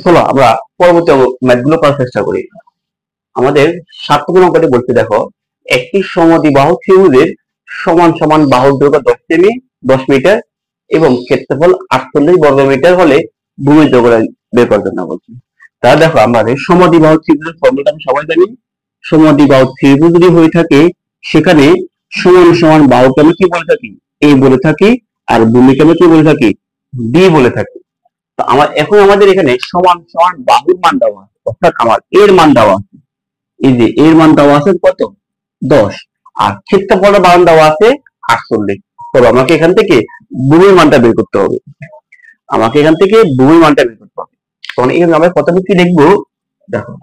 চলো আমরা পরবর্তী ম্যাথগুলো করার চেষ্টা করি। আমাদের 7 নম্বর অঙ্কটি বলতে দেখো, একটি সমদ্বিবাহু ত্রিভুজের সমান সমান বাহুর দৈর্ঘ্য 10 সেমি 10 মিটার এবং ক্ষেত্রফল 48 বর্গ মিটার হলে ভূমির দৈর্ঘ্য বের করার জন্য বলছি। তাহলে দেখো, আমাদের সমদ্বিবাহু ত্রিভুজের ফর্মুলাটা আমি সবাই জানি। সমদ্বিবাহু ত্রিভুজ যদি হয়ে থাকে, সেখানে সমান সমান বাহুকে আমি কি বলে থাকি? এ বলে থাকি, আর ভূমিকে আমি কি বলে থাকি? বি বলে থাকি। তো এখন আমাদের এখানে সমান সমান বাহুর মান দেওয়া আছে, অর্থাৎ আমার এর মান দেওয়া আছে। এই যে এর মান দেওয়া আছে কত? 10। আর ক্ষেত্রফলের মান দেওয়া আছে 48। তবে আমাকে এখান থেকে ভূমির মানটা বের করতে হবে। তখন এখানে আমরা প্রথমে কি লিখবো? দেখো,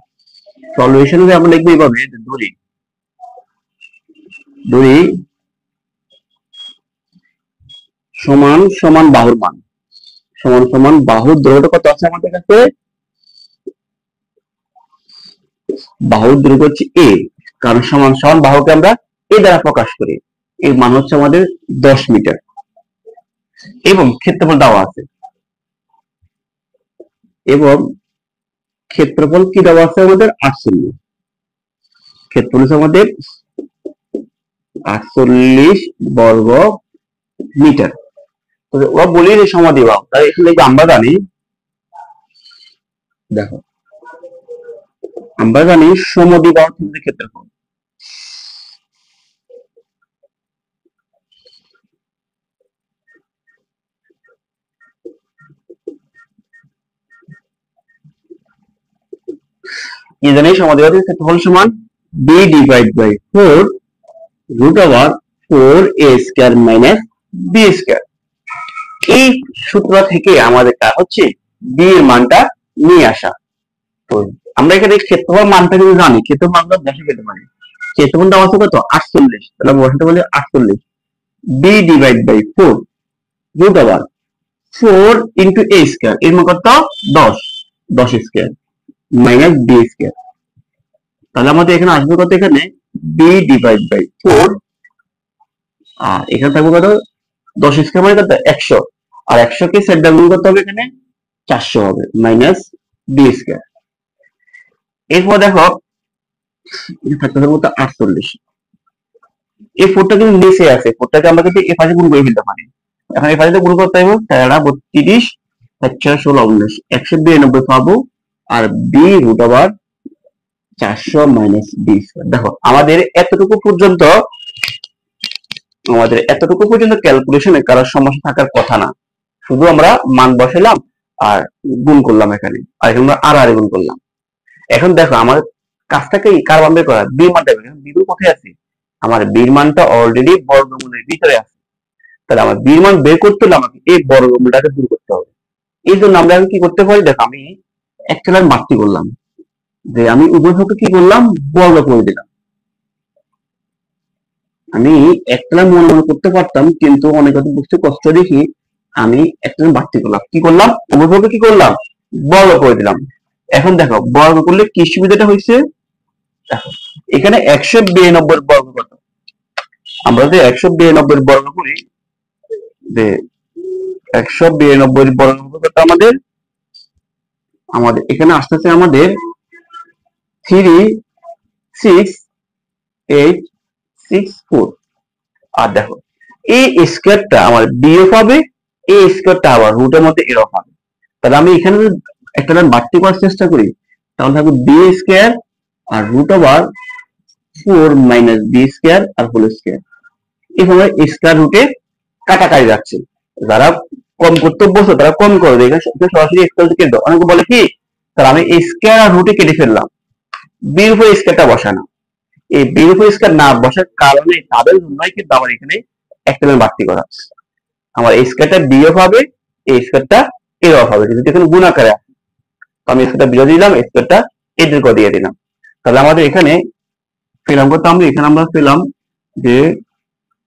সলিউশনে আমরা লিখবো এইভাবে, ধরি ধরি সমান সমান বাহুর মান, সমান সমান বাহুর দৈর্ঘ্য কত আছে আমাদের কাছে? বাহুর দৈর্ঘ্য হচ্ছে এ, কারণ সমান সমান বাহুকে আমরা এ দ্বারা প্রকাশ করি। এর মান হচ্ছে আমাদের 10 মিটার এবং ক্ষেত্রফল দেওয়া আছে, এবং ক্ষেত্রফল কি দেওয়া আছে আমাদের? 48। ক্ষেত্রফল হচ্ছে আমাদের 48 বর্গ মিটার। ওরা বলি যে সমদ্বিবাহু, তাই এখানে আমরা জানি, দেখো আমরা জানি সমদ্বিবাহু ত্রিভুজের ক্ষেত্রফল কি জানি? সমদ্বিবাহু ত্রিভুজের ক্ষেত্রফল সমান b divide by 4 root over 4a square minus B square. এই সূত্র থেকে আমাদের কাজ হচ্ছে বি এর মানটা নিয়ে আসা। তো আমরা এখানে ক্ষেত্রফল মানটা যদি জানি, ক্ষেত্রফল মানটা বসে পেতে পারি। ক্ষেত্রফল দেওয়া আছে কত? 48। তাহলে বসাতে বলি 48 b divide by 4 root over 4 into a square, এর মান কত? 10, 10 স্কয়ার মাইনাস বি স্কয়ার। তাহলে আমাদের এখানে আসবে কত? এখানে বি ডিভাইড বাই 4, আর এখানে থাকবে কত? 10 স্কয়ার মানে কত? 100। আর 100 কে সেট ডাবল করতে হবে, এখানে 400 হবে মাইনাস বি স্কয়ার। এরপর দেখো, এটা থাকতে হবে কত? 48। এই 4টা কিন্তু নিচে আছে, 4টাকে আমরা কিন্তু এই পাশে গুণ করে ফেলতে পারি। এখন এই পাশে গুণ করতে হবে 32, 4 16 19, 192 পাবো। আর B root over 400 minus B square. দেখো, আমাদের এতটুকু পর্যন্ত ক্যালকুলেশনে কারোর সমস্যা থাকার কথা না। শুধু আমরা মান বসালাম আর গুণ করলাম এখানে, আর এখানে আমরা আর গুণ করলাম। এখন দেখো, আমার কাজটাকে কার মান বের করা? বি মানটা বের করা। বি কোথায় আছে? আমার বির মানটা অলরেডি বর্গমূলের ভিতরে আছে। তাহলে আমার বির মান বের করতে হলে আমাকে এই বর্গমূলটাকে দূর করতে হবে। এই জন্য আমরা এখন কি করতে পারি? দেখো, আমি একটা লাইন মার্কি করলাম, যে আমি উভয়পক্ষে কি করলাম? বর্গ করে দিলাম। আমি একটা লাইন মনে মনে করতে পারতাম, কিন্তু অনেক বুঝতে কষ্ট দেখি আমি একটা লাইন বাড়তি করলাম। কি করলাম? উভয়পক্ষে কি করলাম? বর্গ করে দিলাম। এখন দেখো, বর্গ করলে কি সুবিধাটা হয়েছে? দেখো, এখানে 192 বর্গ কত? আমরা যদি 192 বর্গ করি, যে 192 বর্গ কত আমাদের এখানে আসতেছে আমাদের 36864। আর দেখো, এই স্কয়ারটা আমার বিএফ হবে, এই স্কয়ারটা আবার রুটের মধ্যে এরও হবে। তাহলে আমি এখানে যদি একটা লাইন বাড়তি করার চেষ্টা করি, তাহলে থাকবে বি স্কয়ার আর root over 4 minus B square আর হোল স্কয়ার। এভাবে স্কয়ার রুটে কাটাকাটি যাচ্ছে। যারা কম করতে অভ্যস্ত তারা কম করে দেয়, সরাসরি স্কয়ার কেটে দাও। অনেকে বলে কি, তাহলে আমি স্কয়ার আর রুটে কেটে ফেললাম, বির উপরে স্কয়ারটা বসানো। এই বির উপরে স্কয়ার না বসার কারণে তাদের জন্যই কিন্তু আমার এখানে একটা লাইন বাড়তি করা। আমার এই স্কয়ারটা বিয়োগ হবে, এই স্কয়ারটা এর অফ হবে, কিন্তু এখানে গুণ আকারে আছে। তো আমি স্কয়ারটা বিয়োগ দিলাম, স্কয়ারটা এদের করে দিয়ে দিলাম। তাহলে আমাদের এখানে পেলাম কত? আমরা পেলাম যে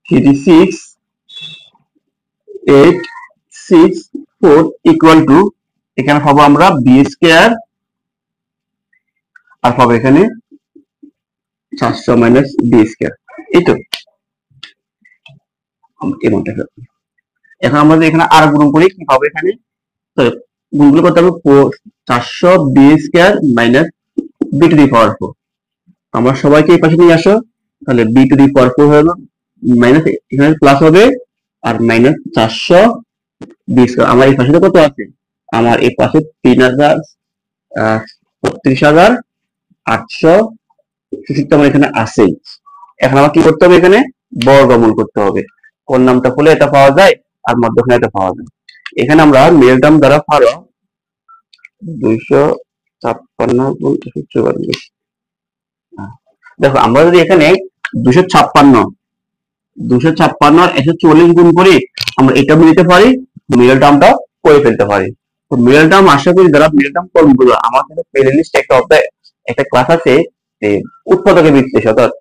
36864 ইকুয়াল টু, এখানে পাবো আমরা বি স্কয়ার, আর পাবো এখানে 400 মাইনাস বি স্কয়ার। এই তো এমনটা। এখন আমরা এখানে আর গুণ করি, কি পাবো এখানে? গুণগুলো করতে হবে 400 B square minus B to the power 4। আমরা সবাইকে এই পাশে নিয়ে আসো, তাহলে বি টু দি পাওয়ার 4 হলো মাইনাস, এখানে প্লাস হবে আর মাইনাস 400 বি স্কয়ার। আমার এই পাশে কত আছে, আমার এই পাশে 33,866 আমার এখানে আছে। এখন আমার কি করতে হবে, এখানে বর্গমূল করতে হবে। কোন নামটা খুলে এটা পাওয়া যায় আর মধ্যখানে এটা পাওয়া যায়। এখানে আমরা মিডল টার্ম দ্বারা পারো 256 গুণ 144। দেখো আমরা যদি এখানে 256 আর 144 গুণ করি, আমরা এটা নিতে পারি, মিডল টার্মটা করে ফেলতে পারি। তো মিডল টার্ম আশা করি যারা মিডল টার্ম ফর্মুলা, আমাদের প্লেলিস্ট একটা ক্লাস আছে যে উৎপাদকের বিশ্লেষণ, অর্থাৎ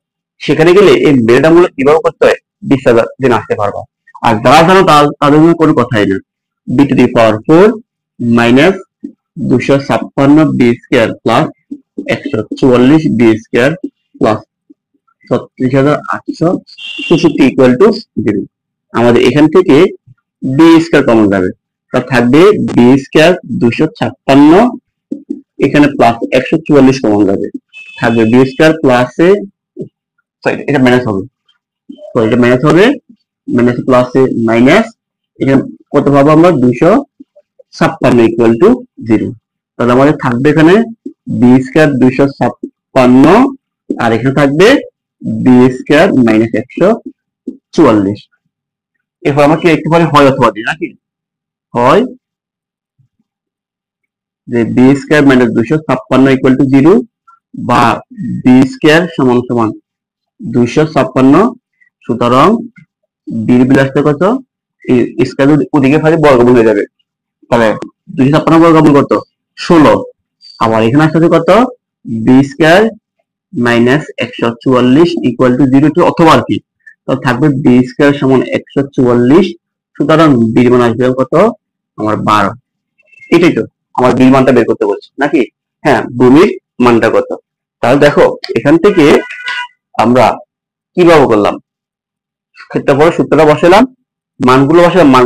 সেখানে গেলে এই মিডল টার্ম গুলো কিভাবে করতে হয় বিস্তারিত জেনে আসতে পারবা। আর যারা জানো তাদের জন্য কোনো কথাই না। B to the power 4 minus 256 b square plus 144 b square plus 36,866 equal to 0। আমাদের এখান থেকে বি স্কয়ার কমন যাবে, তা থাকবে বি স্কয়ার 256, এখানে প্লাস 144 কমন যাবে, থাকবে বি স্কয়ার প্লাসে, এটা মাইনাস হবে, তো এটা মাইনাস হবে, মাইনাস প্লাসে মাইনাস, এখানে কত পাবো আমরা 256 ইকুয়াল টু 0। তাহলে আমাদের থাকবে এখানে বি স্কয়ার 256 আর এখানে থাকবে বি স্কয়ার মাইনাস 144। এরপর আমরা কি লিখতে পারি, হয় অথবা দিই নাকি, হয় যে b square minus 256 equal to 0 বা বি স্কয়ার সমান সমান 256। সুতরাং বির বিলাসটা কত, স্কয়ার ওদিকে ফালি বর্গমূল হয়ে যাবে, তাহলে 256 বর্গমূল কত 16। আবার এখানে আসছে কত, b square minus 144 equal to 0 অথবা আর কি, তাহলে থাকবে বি স্কয়ার সমান 144। সুতরাং বির মান আসবে কত, আমার 12। এটাই তো আমার বির মানটা বের করতে বলছে নাকি, হ্যাঁ ভূমির মানটা কত। তাহলে দেখো এখান থেকে আমরা কিভাবে করলাম, ক্ষেত্রফলের সূত্রটা বসালাম, মানগুলো বসালে আমরা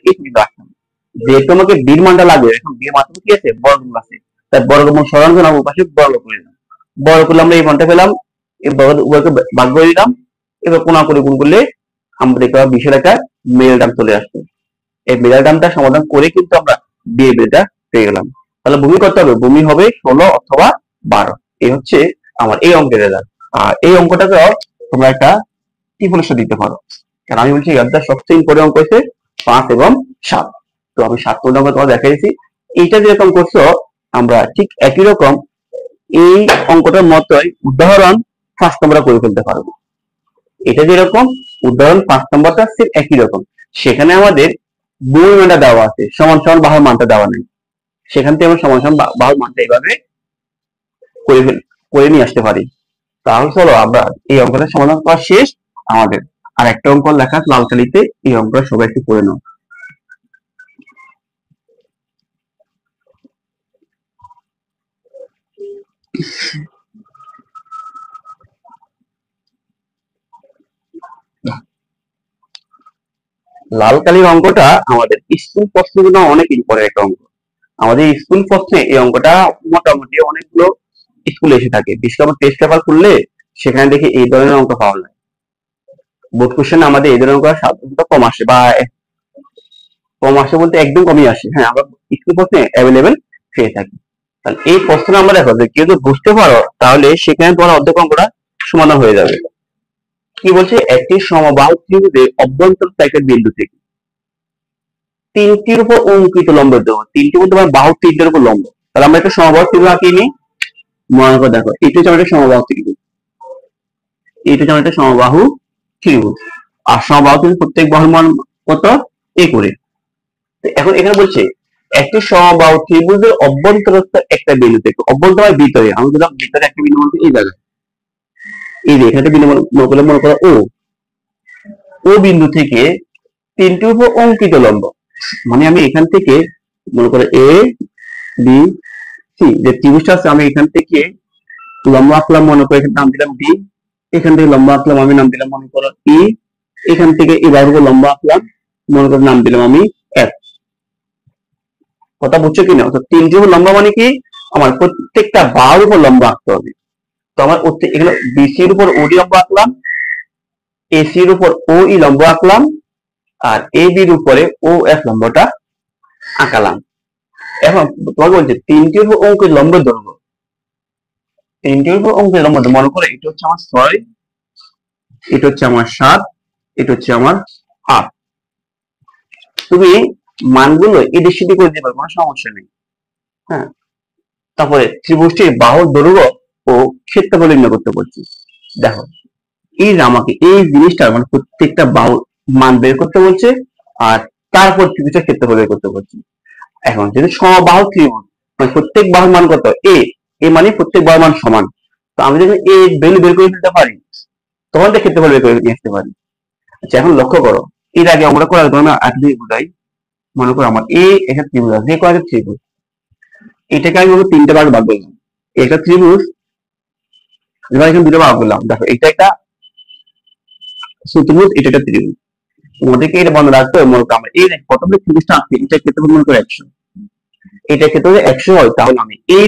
এই কিন্তু আসলাম, যেহেতু আমাকে বির মানটা লাগবে, এখন বির মান কি আছে, বর্গমূল আছে, তাই বর্গমূল সরান করে আমরা পাশে বর্গ করে দিলাম, বর্গ করলে আমরা এই মানটা পেলাম, এই উভয়কে ভাগ করে দিলাম, এবার কোনা করে গুণ করলে আমরা দেখতে পাবো বিশের একটা মিডল টার্ম চলে আসবে। এই মিডল টার্মটা সমাধান করে কিন্তু আমরা বিয়ের বেলটা পেয়ে গেলাম। তাহলে ভূমি করতে হবে, ভূমি হবে 16 অথবা 12। এই হচ্ছে আমার এই অঙ্কের রেজাল্ট। আর এই অঙ্কটাকেও তোমরা একটা ত্রিফলক দিতে পারো, কারণ আমি বলছি ইয়ারটা সবচেয়ে ইম্পর্টেন্ট অঙ্ক হচ্ছে 5 এবং 7। তো আমি 7 অঙ্ক তোমার দেখাইছি, এইটা যেরকম করছো আমরা ঠিক একই রকম এই অঙ্কটার মতোই উদাহরণ 5 আমরা করে ফেলতে পারবো। এটা যেরকম উদাহরণ 5 নম্বরটা ঠিক একই রকম, সেখানে আমাদের ভূমি মানটা দেওয়া আছে, সমান সমান বাহুর মানটা দেওয়া নেই, সেখান থেকে আমরা সমান সমান বাহুর মানটা এইভাবে করে নিয়ে আসতে পারি। তাহলে চলো আমরা এই অঙ্কটা সমাধান করা শেষ আমাদের, আর একটা অঙ্ক লেখা লাল কালিতে, এই অঙ্কটা সবাই একটু করে নাও। লাল কালির অঙ্কটা আমাদের স্কুল প্রশ্নের জন্য অনেক ইম্পর্টেন্ট একটা অঙ্ক। আমাদের স্কুল প্রশ্নে এই অঙ্কটা মোটামুটি অনেকগুলো স্কুলে এসে থাকে, বিশেষ করে টেস্ট পেপার খুললে সেখানে দেখে এই ধরনের অঙ্ক পাওয়া যায়। বোর্ড কোশ্চেন আমাদের এই ধরনের অঙ্ক সাধারণত কম আসে, বা কম আসে বলতে একদম কমই আসে, হ্যাঁ আমরা স্কুল প্রশ্নে অ্যাভেলেবেল পেয়ে থাকি। তাহলে এই প্রশ্ন আমরা দেখো যে কেউ যদি বুঝতে পারো তাহলে সেখানে তোমার অর্ধেক অঙ্কটা সমাধান হয়ে যাবে। কি বলছে, একটি সমবাহু ত্রিভুজের অভ্যন্তর সাইডের বিন্দু থেকে তিনটির উপর অঙ্কিত লম্ব দেবো, তিনটির মধ্যে আমার বাহু তিনটের উপর লম্ব। তাহলে আমরা একটা সমবাহু ত্রিভুজ আঁকিয়ে নিই। মনে করে দেখো, এটা হচ্ছে আমার একটা সমবাহু ত্রিভুজ, এটা হচ্ছে আমার একটা সমবাহু ত্রিভুজ, আর সমবাহু ত্রিভুজ প্রত্যেক বাহুর মান কত, এ করে। এখন এখানে বলছে একটি সমবাহু ত্রিভুজের অভ্যন্তরস্থ একটা বিন্দু থেকে, অভ্যন্তর ভিতরে, আমি বললাম ভিতরে একটা বিন্দু বলতে এই জায়গায়, এই যে এখানে বিন্দু মনে করো ও বিন্দু থেকে তিনটি উপর অঙ্কিত লম্ব, মানে আমি এখান থেকে মনে করো এ বি সি যে ত্রিভুজটা আছে, আমি এখান থেকে লম্ব আঁকলাম, মনে করো এখানে নাম দিলাম ডি, এখান থেকে লম্ব আঁকলাম আমি নাম দিলাম মনে করো ই, এখান থেকে এই বাহুর লম্ব আঁকলাম, মনে করো নাম দিলাম আমি এফ। কথা বুঝছো কিনা? অর্থাৎ তিনটি উপর লম্ব মানে কি, আমার প্রত্যেকটা বাহুর উপর লম্ব আঁকতে হবে। তো আমার এখানে বিসি এর উপর ওডি লম্ব আঁকলাম, এসি এর উপর ও ই লম্ব আঁকলাম, আর এ বির উপরে ও এফ লম্বটা আঁকালাম। এখন তোমাকে বলছে তিনটির উপর অঙ্কের লম্বের দৈর্ঘ্য, তিনটির উপর অঙ্কের লম্ব মনে করো এটা হচ্ছে আমার 6, এটা হচ্ছে আমার 7, এটা হচ্ছে আমার 8। তুমি মানগুলো এদিক সেদিক করে দিতে পারো, কোনো সমস্যা নেই। হ্যাঁ, তারপরে ত্রিভুজটির বাহুর দৈর্ঘ্য ও ক্ষেত্রফল নির্ণয় করতে বলছি। দেখো এই যে আমাকে এই জিনিসটা মানে প্রত্যেকটা বাহুর মান বের করতে বলছে, আর তারপর ত্রিভুজের ক্ষেত্রফল বের করতে বলছি। এখন যদি সমবাহু ত্রিভুজ মানে প্রত্যেক বাহুর মান কত, এ এ মানে প্রত্যেক বাহুর মান সমান, তো আমি যদি এ ভ্যালু বের করে ফেলতে পারি তখন তো ক্ষেত্রফল বের করে নিয়ে আসতে পারি। আচ্ছা এখন লক্ষ্য করো, এর আগে আমরা করার জন্য আগে বুঝাই। মনে করো আমার এ একটা ত্রিভুজ আছে, যে কয়েকটা ত্রিভুজ, এটাকে আমি তিনটে ভাগ ভাগ করলাম। এটা ত্রিভুজ, এবার এখানে দুটো ভাগ করলাম। দেখো এটা একটা চতুর্ভুজ, এটা একটা ত্রিভুজ। তোমাদেরকে এটা মনে রাখতে হবে। মনে করো আমরা এই প্রথমে ত্রিভুজটা আঁকছি, এটা ক্ষেত্রফল মনে করো 100, এটা ক্ষেত্রে 100 হয়, তাহলে আমি এই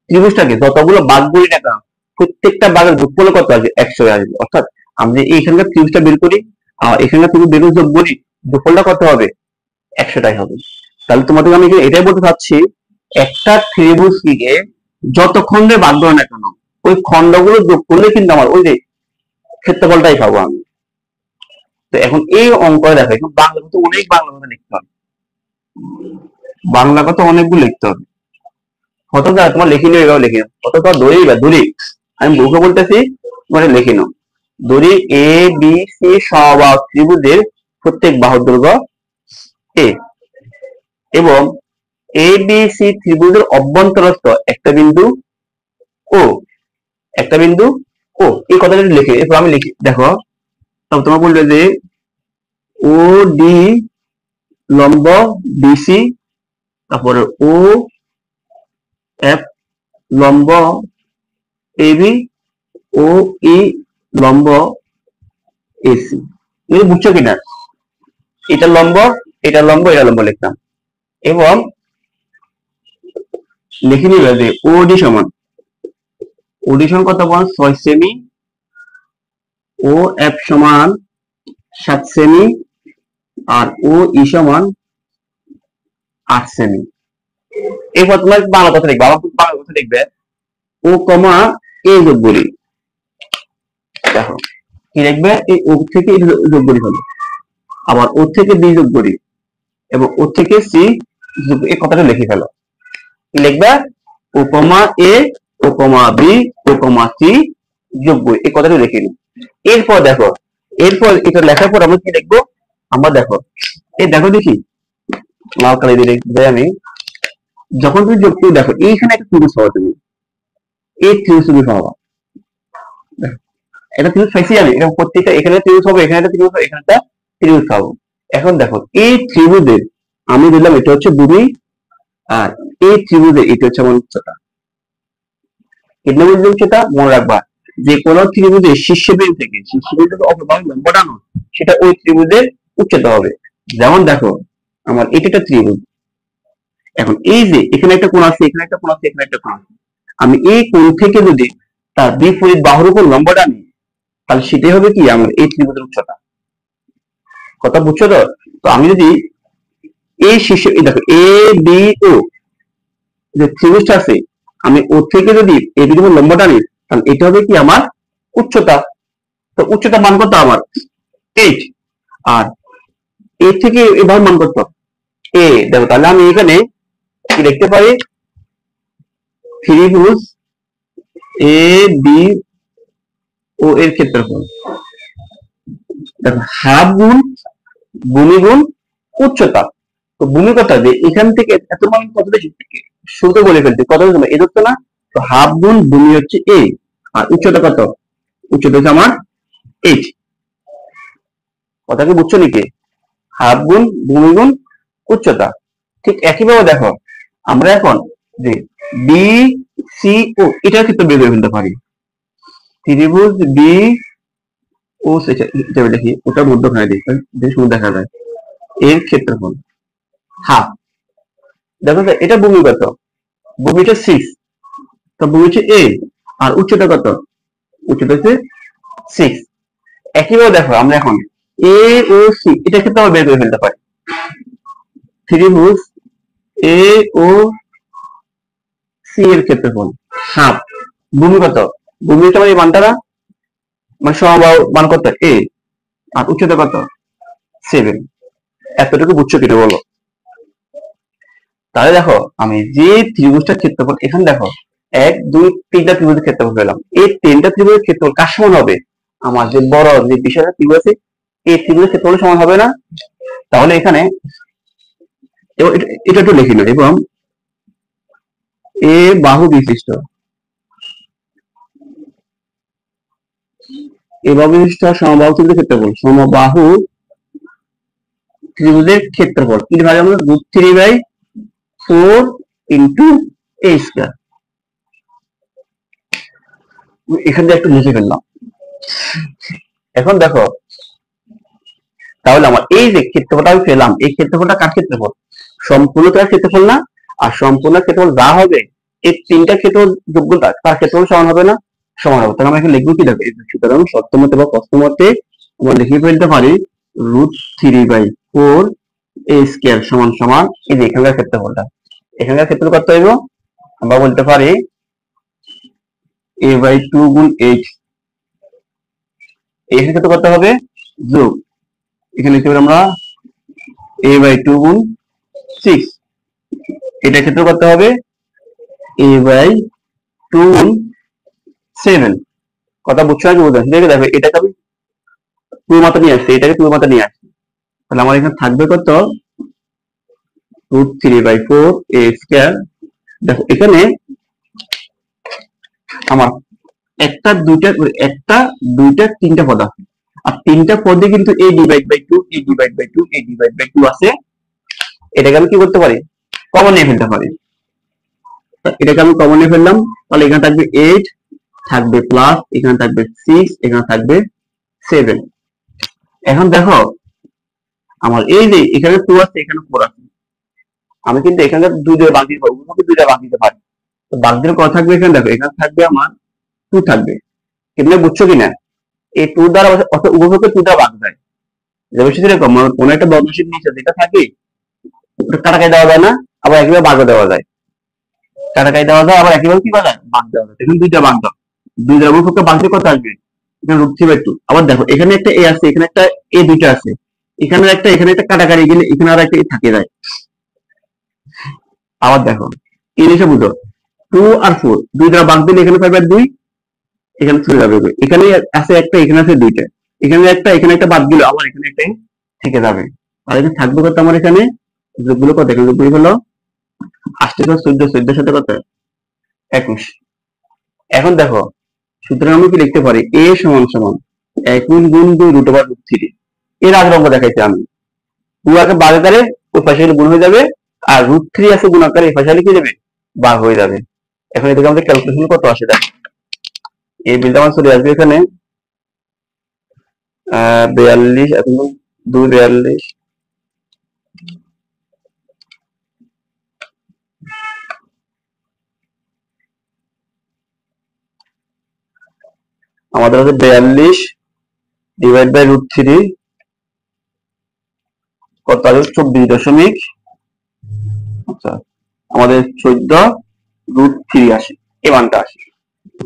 ত্রিভুজটাকে যতগুলো ভাগ করি না কেন প্রত্যেকটা ভাগের যোগফল কত আসবে, 100 আসবে। অর্থাৎ আমি যে এইখানকার ত্রিভুজটা বের করি আর এখানকার ত্রিভুজ বের যোগ করি, যোগফলটা কত হবে, 100টাই হবে। তাহলে তোমাদেরকে আমি এটাই বলতে চাচ্ছি, একটা ত্রিভুজকে যত খণ্ডে ভাগ করে না কেন ওই খণ্ডগুলো যোগ করলে কিন্তু আমার ওই যে ক্ষেত্রফলটাই পাবো আমি। তো এখন এই অঙ্কটা দেখো, এখন বাংলা কথা অনেক বাংলা কথা লিখতে হবে, বাংলা কথা অনেকগুলো লিখতে হবে। কত তোমার লিখে নিও, এভাবে লিখে কত দড়ি বা দড়ি, আমি বুকে বলতেছি তোমার লিখে নাও। দড়ি এ বি সি সমবাহু ত্রিভুজের প্রত্যেক বাহুর দৈর্ঘ্য এ, এবং এ বি সি ত্রিভুজের অভ্যন্তরস্থ একটা বিন্দু ও, একটা বিন্দু ও, এই কথাটা লিখে এরপর আমি লিখি। দেখো তবে তোমার বলবে যে ও ডি লম্ব বিসি, তারপরে ও এফ লম্ব এবি, ও ই লম্ব এসি। তুমি বুঝছো কিনা? এটা লম্ব, এটা লম্ব, এটা লম্ব লিখলাম, এবং লিখে নিবে যে ওডি সমান, ওডি সমান কত বল 6 সেমি, ও এফ সমান 7 সেমি, আর ও ই সমান 8 সেমি। এরপর তোমার বাংলা কথা লিখবে, আবার বাংলা কথা লিখবে ও কমা এ যোগ করি। দেখো কি লিখবে, এই ও থেকে যোগ করি হলো, আবার ও থেকে বি যোগ করি, এবং ও থেকে সি যোগ, এই কথাটা লিখে ফেলো। লিখবে ও কমা এ, ও কমা বি, ও কমা সি যোগ করি, এই কথাটা লিখে নিই। এরপর দেখো, এরপর এটা লেখার পর আমরা কি লিখবো, আমরা দেখো এই দেখো দেখি লাল কালি দিয়ে লিখবে আমি। যখন তুমি যোগ করে দেখো এইখানে একটা ত্রিভুজ পাবো, তুমি এই ত্রিভুজ তুমি পাবো, এটা ত্রিভুজ পাইছি আমি, এরকম প্রত্যেকটা এখানে ত্রিভুজ হবে, এখানে একটা ত্রিভুজ হবে, এখানে একটা ত্রিভুজ পাবো। এখন দেখো এই ত্রিভুজের আমি দিলাম এটা হচ্ছে ভূমি, আর এই ত্রিভুজের এটা হচ্ছে আমার উচ্চতা। এটা বুঝলে উচ্চতা মনে রাখবা, যে কোন ত্রিভুজের শীর্ষবিন্দু থেকে অপরবাহু লম্বটা নয়, সেটা ওই ত্রিভুজের উচ্চতা হবে। যেমন দেখো আমার এটা একটা ত্রিভুজ, এখন এই যে এখানে একটা কোণ আছে, এখানে একটা কোণ আছে, এখানে একটা কোণ আছে, আমি এই কোণ থেকে যদি তার বিপরীত বাহুর উপর লম্বটা নিই, তাহলে সেটাই হবে কি আমার এই ত্রিভুজের উচ্চতা। কথা বুঝছো তো? তো আমি যদি এই শীর্ষে দেখো এ বি ও যে ত্রিভুজটা আছে, আমি ও থেকে যদি এ বির উপর লম্বটা নিই, তাহলে এটা হবে কি আমার উচ্চতা। তো উচ্চতা মান কত আমার 8, আর এ থেকে এবার মান কত এ। দেখো তাহলে আমি এখানে কি লিখতে পারি, ত্রিভুজ এ বি ও এর ক্ষেত্রফল দেখো হাফ গুণ ভূমি গুণ উচ্চতা। তো ভূমি কত হবে, এখান থেকে এত মান কত শুরুতে বলে ফেলছি, কত এ ধরতো না, তো হাফ গুণ ভূমি হচ্ছে এ, আর উচ্চতা কত, উচ্চতা হচ্ছে আমার 8। কথা কি বুঝছো নাকি? হাফ গুণ ভূমি গুণ উচ্চতা। ঠিক একইভাবে দেখো আমরা এখন যে বি সি ও এটার ক্ষেত্রে বের করে ফেলতে পারি। ত্রিভুজ বি ও হিসাবে দেখি, ওটার মধ্যখানে দেখি সুন্দর দেখা যায়, এর ক্ষেত্রফল হাফ, দেখো তো এটা ভূমি কত, ভূমিটা 6, তো ভূমি হচ্ছে a, আর উচ্চতা কত, উচ্চতা হচ্ছে 6। একইভাবে দেখো আমরা এখন এ ও সি এটা ক্ষেত্রে আমরা বের করে ফেলতে পারি। ত্রিভুজ এ ও সি এর ক্ষেত্রফল হাফ, ভূমি কত, ভূমি হচ্ছে আমার এই মানটা না, মানে সমবাহু মান কত এ, আর উচ্চতা কত 7। এতটুকু বুঝছো কিনা বলো? তাহলে দেখো আমি যে ত্রিভুজটার ক্ষেত্রফল, এখানে দেখো 1 2 3টা ত্রিভুজের ক্ষেত্রফল পেলাম। এই 3টা ত্রিভুজের ক্ষেত্রফল কার সমান হবে? আমার যে বড় যে বিশাল ত্রিভুজ আছে এই ত্রিভুজের ক্ষেত্রফল সমান হবে না? তাহলে এখানে এটা একটু লিখে নিও, এবং এ বাহু বিশিষ্ট, এ বাহু বিশিষ্ট সমবাহু ত্রিভুজের ক্ষেত্রফল, সমবাহু ত্রিভুজের ক্ষেত্রফল কি ভাবে আমরা √3/4 ইন্টু a স্কয়ার। এখান থেকে একটু লিখে ফেললাম। এখন দেখো তাহলে আমার এই যে ক্ষেত্রফলটা আমি পেলাম, এই ক্ষেত্রফলটা কার ক্ষেত্রফল? সম্পূর্ণ তার ক্ষেত্রফল না? আর সম্পূর্ণ ক্ষেত্রফল যা হবে এই 3টা ক্ষেত্রফল যোগফলটা তার ক্ষেত্রফল সমান হবে না? সমান হবে। তাহলে আমরা এখানে লিখবো কি দেখো, সুতরাং সপ্তমতে বা পঞ্চমতে আমরা লিখে ফেলতে পারি √3/4 a স্কয়ার সমান সমান এই যে এখানকার ক্ষেত্রফলটা, এখানকার ক্ষেত্রফল কত হইব? আমরা বলতে পারি a/2 গুণ h, এখানে ক্ষেত্র কত হবে যোগ, এখানে লিখতে পারি আমরা a/2 গুণ 6, এটা ক্ষেত্র কত হবে a/2 গুণ 7। কথা বুঝছো নাকি বুঝছো? ঠিক আছে, দেখো এটাকে আমি 2 মাত্রা নিয়ে আসছি, এটাকে 2 মাত্রা নিয়ে আসছি, তাহলে আমার এখানে থাকবে কত √3/4 a স্কয়ার। দেখো এখানে আমার একটা দুইটা তিনটা পদ আছে, আর তিনটা পদে কিন্তু a divide by 2 a divide by 2 a divide by 2 আছে। এটাকে আমি কি করতে পারি? কমন নিয়ে ফেলতে পারি। এটাকে আমি কমন নিয়ে ফেললাম, তাহলে এখানে থাকবে 8, থাকবে প্লাস, এখানে থাকবে 6, এখানে থাকবে 7। এখন দেখো আমার এই যে এখানে 2 আছে, এখানে 4 আছে, আমি কিন্তু এখানে দুইটা ভাগ দিতে পারি, উভয়কে দুইটা ভাগ দিতে পারি। তো ভাগ দিলে কত থাকবে? এখানে দেখো এখানে থাকবে আমার 2 থাকবে। এগুলো বুঝছো কিনা? এই 2 দ্বারা অর্থাৎ উভয়কে 2 দ্বারা ভাগ যায়। যেমন সেরকম কোন একটা ভগ্নাংশের নিচে যেটা থাকে ওটা কাটাকাই দেওয়া যায় না, আবার একইভাবে ভাগও দেওয়া যায়। কাটাকাই দেওয়া যায়, আবার একইভাবে কি করা যায়? ভাগ দেওয়া যায়। এখানে দুইটা ভাগ দাও, 2 দ্বারা উভয়কে ভাগ দিয়ে কত আসবে? এখানে √3/2। আবার দেখো এখানে একটা a আছে, এখানে একটা a, দুইটা আছে, এখানে একটা কাটাকাটি গেলে এখানে আর একটা a থাকে যায়। আবার দেখো এই জিনিসটা বুঝো, 2 আর 4 2 দ্বারা ভাগ দিলে এখানে পাবে 2, এখানে চলে যাবে, এখানে আছে একটা, এখানে আছে দুইটা, এখানে একটা বাদ দিল, আবার এখানে একটা থেকে যাবে। আর এখানে থাকবে কত আমার? এখানে যোগগুলো কত? এখানে যোগগুলো হলো 8 × 14, 14 সাথে কত 21। এখন দেখো সুতরাং আমি কি লিখতে পারি? a সমান সমান 21 গুণ 2 √3। এর আগের অঙ্ক দেখাইছি আমি, 2 আগে ভাগ আকারে ওই পাশে গুণ হয়ে যাবে, আর √3 আছে গুণ আকারে এই পাশে কি যাবে? ভাগ হয়ে যাবে। এখন এদিকে আমাদের ক্যালকুলেশন কত আসে দেখো, এই বিলটা আমার চলে আসবে এখানে 42, এখন 242, আমাদের আছে 42 ডিভাইড বাই √3 কত আসবে? 24 দশমিক, আচ্ছা আমাদের 14 √3 আসে, এই মানটা আসে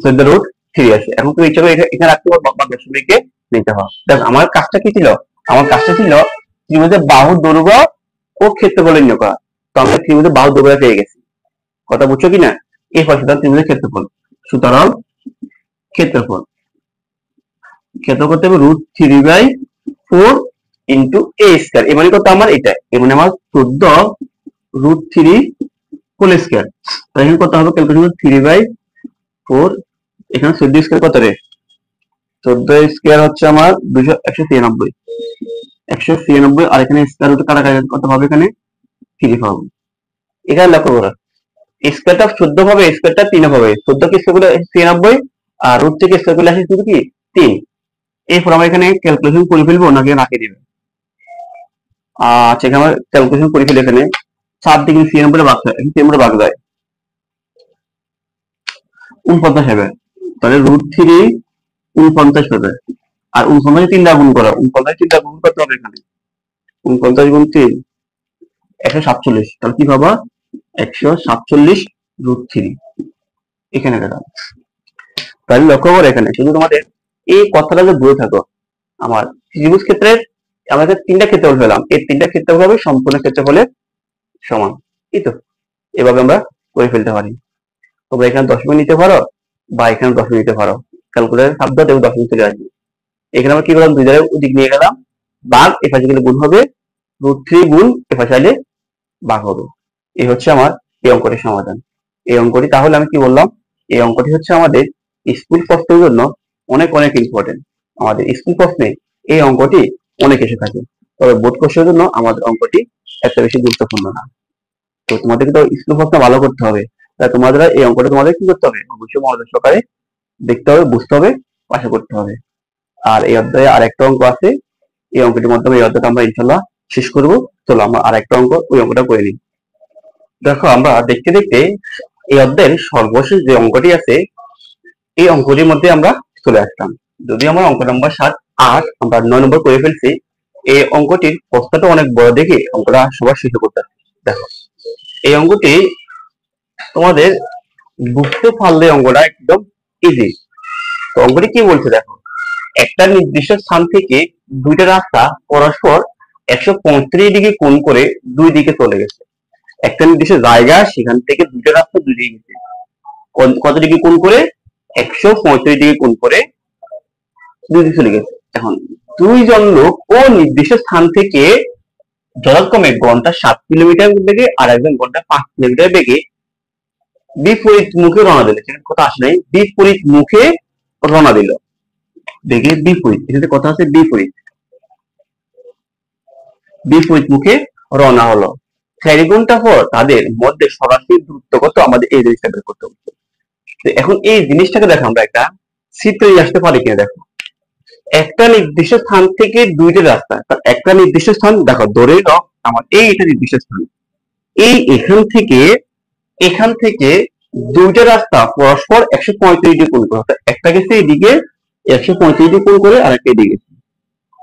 14 √3 আসে। এখন তুমি ইচ্ছা করে এখানে রাখতে পারো বা দশমিকে নিতে হবে। দেখো আমার কাজটা কি ছিল? আমার কাজটা ছিল ত্রিভুজের বাহু দৈর্ঘ্য ও ক্ষেত্রফল নির্ণয় করা। তো আমরা ত্রিভুজের বাহু দৈর্ঘ্য পেয়ে গেছি। কথা বুঝছো কিনা? এই সুতরাং ত্রিভুজের ক্ষেত্রফল, সুতরাং ক্ষেত্রফল করতে হবে √3/4 ইন্টু a স্কয়ার। এ মানে কত আমার? এটা এ মানে আমার 14 √3 হোল স্কয়ার। তাহলে এখানে কত হবে? ক্যালকুলেশন 3/4, এখানে 14 স্কয়ার কত রে? 14 স্কয়ার হচ্ছে আমার 193, 193, আর এখানে স্কয়ার রুট কাটাকাটি কত হবে? এখানে 3 পাবো। এখানে লক্ষ্য করো স্কয়ারটা 14 হবে, স্কয়ারটা 3 হবে। 14 কে স্কয়ার করলে 93, আর রুট থেকে স্কয়ার করলে আসে শুধু কি 3। এরপর আমরা এখানে ক্যালকুলেশন করে ফেলবো নাকি রাখে দিবে? আচ্ছা এখানে আমরা ক্যালকুলেশন করে ফেলি। এখানে 7 দিকে 3 নম্বরে ভাগ যায়, 3 নম্বরে ভাগ যায় 49 হবে। তাহলে √3 49 হবে। আর 49 3 দ্বারা গুণ করা, 49 3 দ্বারা গুণ করতে হবে এখানে। 49 গুণ 3 147। তাহলে কি পাবা? 147 √3 এখানে গেল। তাহলে লক্ষ্য করো এখানে শুধু তোমাদের এই কথাটা যে বুঝে থাকো, আমার ত্রিভুজ ক্ষেত্রের আমাদের 3টা ক্ষেত্রফল পেলাম, এই 3টা ক্ষেত্রফল হবে সম্পূর্ণ ক্ষেত্রফলের সমান। এই তো এভাবে আমরা করে ফেলতে পারি। তোমরা এখানে দশমিক নিতে পারো বা এখানে দশমিক নিতে পারো, ক্যালকুলেটর শব্দ এবং দশমিক চলে আসবে। এখানে আমরা কি করলাম? 2 দ্বারা ওদিক নিয়ে গেলাম, ভাগ এপাশে গেলে গুণ হবে, √3 গুণ এপাশে আসলে ভাগ হবে। এই হচ্ছে আমার এই অঙ্কটির সমাধান। এই অঙ্কটি তাহলে আমি কি বললাম? এই অঙ্কটি হচ্ছে আমাদের স্কুল প্রশ্নের জন্য অনেক অনেক ইম্পর্টেন্ট। আমাদের স্কুল প্রশ্নে এই অঙ্কটি অনেক এসে থাকে, তবে বোর্ড কোশ্চেনের জন্য আমাদের অঙ্কটি এত বেশি গুরুত্বপূর্ণ না। তো তোমাদেরকে তো স্কুল প্রশ্ন ভালো করতে হবে, তাই তোমাদের এই অঙ্কটা তোমাদের কি করতে হবে? অবশ্যই মনোযোগ সহকারে দেখতে হবে, বুঝতে হবে, পাশে করতে হবে। আর এই অধ্যায়ে আরেকটা অঙ্ক আছে, এই অঙ্কটির মাধ্যমে এই অধ্যায়টা আমরা ইনশাল্লাহ শেষ করব। চলো আমরা আরেকটা অঙ্ক, ওই অঙ্কটা করে নিই। দেখো আমরা দেখতে দেখতে এই অধ্যায়ের সর্বশেষ যে অঙ্কটি আছে, এই অঙ্কটির মধ্যে আমরা চলে আসলাম। যদি আমার অঙ্ক নম্বর 7, 8 আমরা 9 নম্বর করে ফেলছি। এই অঙ্কটির প্রশ্নটা অনেক বড় দেখে অঙ্কটা সবার শেষ করতে হবে। দেখো এই অঙ্কটি তোমাদের বুঝতে পারলে অঙ্কটা একদম ইজি। তো অঙ্কটি কি বলছে দেখো, একটা নির্দিষ্ট স্থান থেকে দুইটা রাস্তা পরস্পর 135 ডিগ্রি কোণ করে দুই দিকে চলে গেছে। একটা নির্দিষ্ট জায়গা, সেখান থেকে দুইটা রাস্তা দুই দিকে গেছে, কত ডিগ্রি কোণ করে? 135 ডিগ্রি কোণ করে দুই দিকে চলে গেছে। এখন দুইজন লোক ও নির্দিষ্ট স্থান থেকে যথাক্রমে ঘন্টা 7 কিলোমিটার বেগে আর একজন ঘন্টা 5 কিলোমিটার বেগে বিপরীত মুখে রওনা দিল। সেখানে কথা আসে নাই, বিপরীত মুখে রওনা দিল। বেগে বিপরীত, এখানে কথা আছে বিপরীত, বিপরীত মুখে রওনা হলো। 4 ঘন্টা পর তাদের মধ্যে সরাসরি দূরত্ব কত? আমাদের এই জিনিসটা বের করতে হবে। তো এখন এই জিনিসটাকে দেখো আমরা একটা চিত্রে আসতে পারি কিনা। দেখো একটা নির্দিষ্ট স্থান থেকে দুইটা রাস্তা, একটা নির্দিষ্ট স্থান দেখো ধরে নাও আমার এইটা নির্দিষ্ট স্থান, এই এখান থেকে দুইটা রাস্তা পরস্পর 135 ডিগ্রি কোণ করে, অর্থাৎ একটা গেছে এদিকে 135 ডিগ্রি কোণ করে, আর একটা এদিকে গেছে,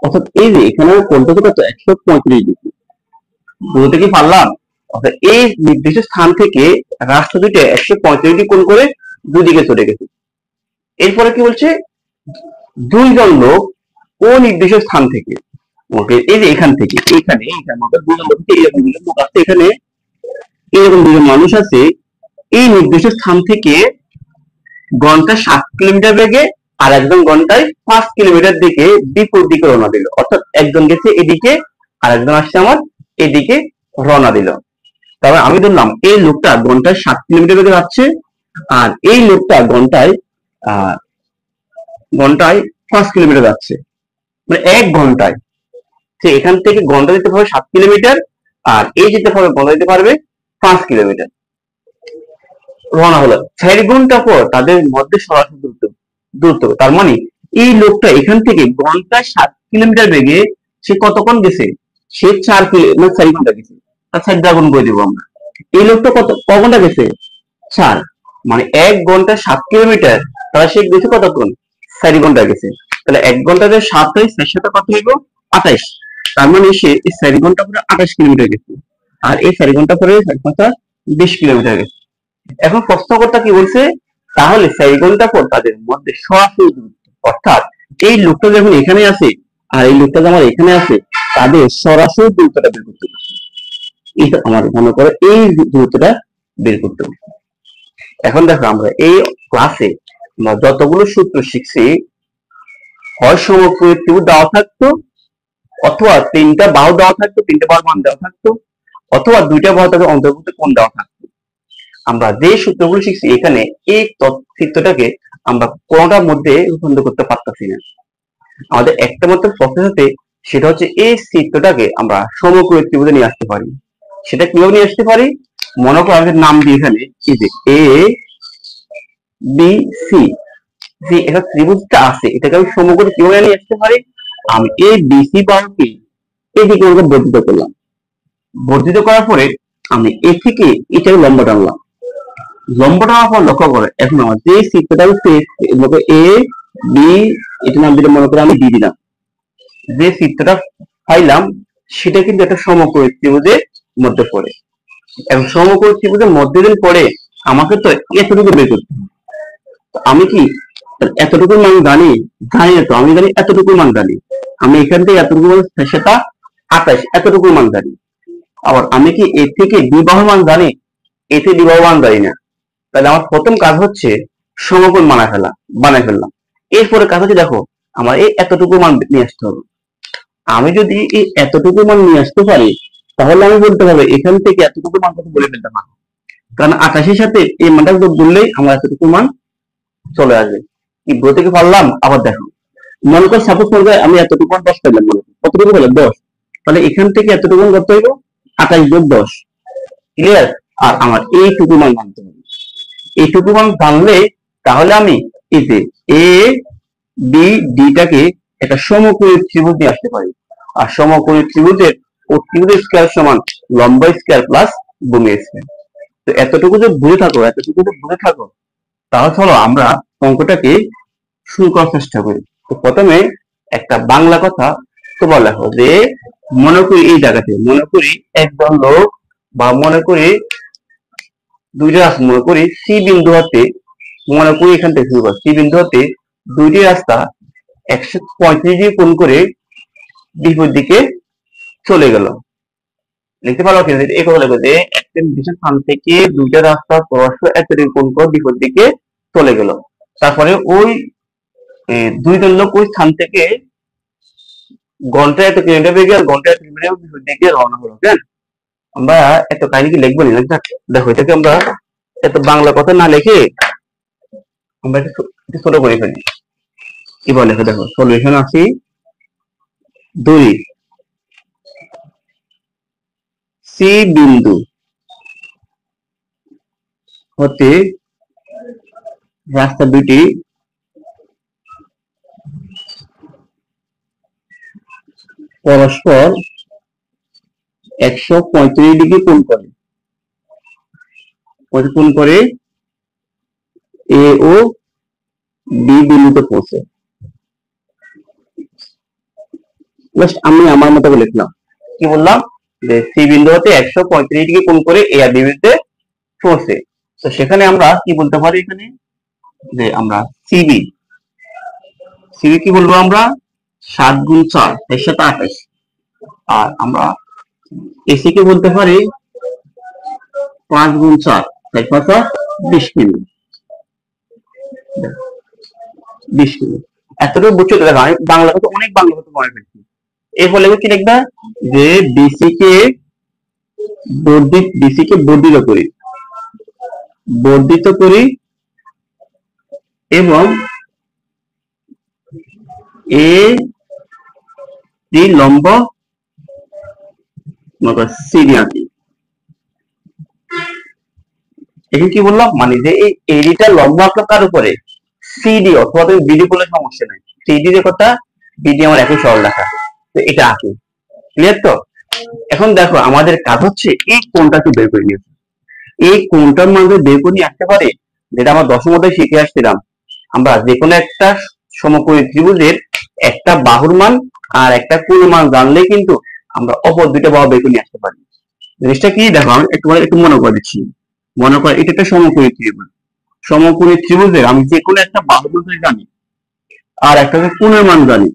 অর্থাৎ এই যে এখানে কোণটা কত? 135 ডিগ্রি। বুঝতে কি পারলাম? অর্থাৎ এই নির্দিষ্ট স্থান থেকে রাস্তা দুইটা 135 ডিগ্রি কোণ করে দুই দিকে চলে গেছে। এরপরে কি বলছে? দুইজন লোক ও নির্দিষ্ট স্থান থেকে, ওকে এই যে এখান থেকে এখানে দুজন লোক আছে, এরকম দুজন লোক আছে, এখানে এরকম দুজন মানুষ আছে, এই নির্দিষ্ট স্থান থেকে ঘন্টা 7 কিলোমিটার বেগে আর একজন ঘন্টায় 5 কিলোমিটার দিকে বিপরীত দিকে রওনা দিল। অর্থাৎ একজন গেছে এদিকে আর একজন আসছে আমার এদিকে রওনা দিল। তবে আমি ধরলাম এই লোকটা ঘন্টায় 7 কিলোমিটার বেগে যাচ্ছে, আর এই লোকটা ঘন্টায় 5 কিলোমিটার যাচ্ছে, মানে 1 ঘন্টায় সে এখান থেকে ঘন্টা যেতে পারবে 7 কিলোমিটার, আর এই যেতে পারবে ঘন্টা যেতে পারবে 5 কিলোমিটার। রওনা হলো। 4 ঘন্টা পর তাদের মধ্যে সরাসরি দূরত্ব, তার মানে এই লোকটা এখান থেকে ঘন্টায় 7 কিলোমিটার বেগে সে কতক্ষণ গেছে? সে 4 ঘন্টা গেছে। তার 4 দ্বারা গুণ করে দেবো আমরা। এই লোকটা ক ঘন্টা গেছে? 4, মানে 1 ঘন্টা 7 কিলোমিটার, তাহলে সে গেছে কতক্ষণ? 4 ঘন্টা গেছে। তাহলে 1 ঘন্টাতে 7 হয়, 4 সাথে কত হইব? 28। তার মানে সে এই 4 ঘন্টা পরে 28 কিলোমিটার গেছে, আর এই 4 ঘন্টা পরে 20 কিলোমিটার গেছে। এখন প্রশ্নকর্তা কি বলছে? তাহলে 4 ঘন্টা পর তাদের মধ্যে সরাসরি দূরত্ব, অর্থাৎ এই লোকটা যখন এখানে আছে আর এই লোকটা যখন এখানে আছে, তাদের সরাসরি দূরত্বটা বের করতে হবে। এটা আমার মনে করো এই দূরত্বটা বের করতে হবে। এখন দেখো আমরা এই ক্লাসে আমরা যতগুলো সূত্র শিখছি, হয় সমকোণী ত্রিভুজ দেওয়া থাকতো, অথবা 3টা বাহু দেওয়া থাকতো, 3টে বাহুর মান দেওয়া থাকতো, অথবা 2টা বাহু তাদের অন্তর্ভুক্ত কোণ দেওয়া থাকতো। আমরা যে সূত্রগুলো শিখছি এখানে এই চিত্রটাকে আমরা কোনটার মধ্যে রূপান্তর করতে পারতেছি না। আমাদের একটা মাত্র প্রসেস আছে, সেটা হচ্ছে এই চিত্রটাকে আমরা সমকোণী ত্রিভুজে নিয়ে আসতে পারি। সেটা কিভাবে নিয়ে আসতে পারি? মনে করো আমাদের নাম দিয়ে এখানে এই যে এ বি সি, যে এটা ত্রিভুজটা আছে, এটাকে আমি সমকোণী কিভাবে নিয়ে আসতে পারি? আমি এই বিসি বাহুকে এদিকে বর্ধিত করলাম, বর্ধিত করার পরে আমি এ থেকে এটাকে লম্বা টানলাম, লম্বা টানার পর লক্ষ্য করে এখন আমার যে চিত্রটা এ বি, এটা নাম দিলে মনে করে আমি বি দিলাম, যে চিত্রটা পাইলাম সেটা কিন্তু একটা সমকোণী ত্রিভুজের মধ্যে পড়ে। এখন সমকোণী ত্রিভুজের মধ্যে দিন পড়ে আমাকে তো এতটুকু বের করতে হবে। আমি কি এতটুকু মান জানি? জানি না তো, আমি জানি এতটুকু মান জানি, আমি এখান থেকে এতটুকু মান সেটা 28, এতটুকু মান জানি। আবার আমি কি এ থেকে বিবাহ মান জানি? এতে বিবাহ মান জানি না। তাহলে আমার প্রথম কাজ হচ্ছে সমকোণ বানায় ফেললাম। এরপরে কাজ হচ্ছে দেখো আমার এই এতটুকু মান নিয়ে আসতে হবে। আমি যদি এই এতটুকু মান নিয়ে আসতে পারি তাহলে আমি বলতে পারবো এখান থেকে এতটুকু মান কত বলে ফেলতে পারবো, কারণ 28-এর সাথে এই মানটা বললেই আমার এতটুকু মান চলে আসবে। কি বলতে কি পারলাম? আবার দেখো মনে কর সাপোজ মনে কর আমি এতটুকু মান 10 পেলাম, মনে কর কতটুকু পেলাম 10, তাহলে এখান থেকে এতটুকু মান কত হইব? 28 যোগ 10, ক্লিয়ার? আর আমার এইটুকু মান জানতে হবে। এইটুকু মান জানলে তাহলে আমি এই যে এ বি ডিটাকে একটা সমকোণী ত্রিভুজ নিয়ে আসতে পারি। আর সমকোণী ত্রিভুজের ত্রিভুজের স্কয়ার সমান লম্বা স্কয়ার প্লাস ভূমি স্কয়ার। তো এতটুকু যদি বুঝে থাকো তাহলে চলো আমরা অঙ্কটাকে শুরু করার চেষ্টা করি। তো প্রথমে একটা বাংলা কথা তোমার লেখো যে মনে করি এই জায়গাতে মনে করি একজন লোক বা মনে করি দুইটা রাস্তা, মনে করি সি বিন্দু হতে, মনে করি এখান থেকে শুরু করি, সি বিন্দু হতে দুইটি রাস্তা 135 ডিগ্রি কোণ করে বিপরীত দিকে চলে গেল। লিখতে পারো কিন্তু এই কথা লেখো যে একটা নির্দিষ্ট স্থান থেকে দুইটা রাস্তা পরস্পর 1 ডিগ্রি কোণ করে বিপরীত দিকে চলে গেল। তারপরে ওই দুইজন লোক ওই স্থান থেকে ঘন্টায় এত কিলোমিটার বেগে আর ঘন্টায় এত কিলোমিটার বিপরীত দিকে রওনা হলো। কেন আমরা এত কাহিনী কি লিখবো না? দেখো এটাকে আমরা এত বাংলা কথা না লিখে আমরা একটু ছোট করে ফেলি। এবার লেখো, দেখো সলিউশন আছে দুই সি বিন্দু হতে রাস্তা দুটি পরস্পর 135 ডিগ্রি কোণ করে এ ও বি বিন্দুতে পৌঁছে। আমি আমার মতো লিখলাম, কি বললাম যে সি বিন্দু হতে 135 ডিগ্রি কোণ করে এ আর বি বিন্দুতে পৌঁছে। তো সেখানে আমরা কি বলতে পারি এখানে যে আমরা সিবি কি বলবো আমরা 7 গুণ 4 এর সাথে 28, আর আমরা এসি কে বলতে পারি 5 গুণ 4 তাই 20 কিলো। 20 কিলো এতটুকু বুঝছো? দেখো আমি বাংলা কথা অনেক বাংলা কথা মনে ফেলছি। এর ফলে কি লিখবা যে বিসি কে বর্ধিত করি এবং এ লম্ব সিডি আঁকি। এখানে কি বললাম মানে যে এই এডিটা লম্ব আঁকলো কার উপরে? সিডি, অথবা তুমি বিডি বলে সমস্যা নাই, সিডি এর কথা বিডি আমার একই সরল লেখা, তো এটা আঁকি। ক্লিয়ার তো? এখন দেখো আমাদের কাজ হচ্ছে এই কোণটাকে বের করে নিয়ে, এই কোণটার মান যদি বের করে নিয়ে আসতে পারে, যেটা আমরা দশম অধ্যায়ে শিখে আসছিলাম, আমরা যে কোনো একটা সমকোণী ত্রিভুজের একটা বাহুর মান আর একটা কোণের মান জানলেই কিন্তু আমরা অপর দুইটা বাহু বের করে নিয়ে আসতে পারি। জিনিসটা কি দেখো আমি একটু মনে করে দিচ্ছি। মনে করো এটা একটা সমকোণী ত্রিভুজ, সমকোণী ত্রিভুজের আমি যে কোনো একটা বাহুর মান জানি আর একটা কোণের মান জানি।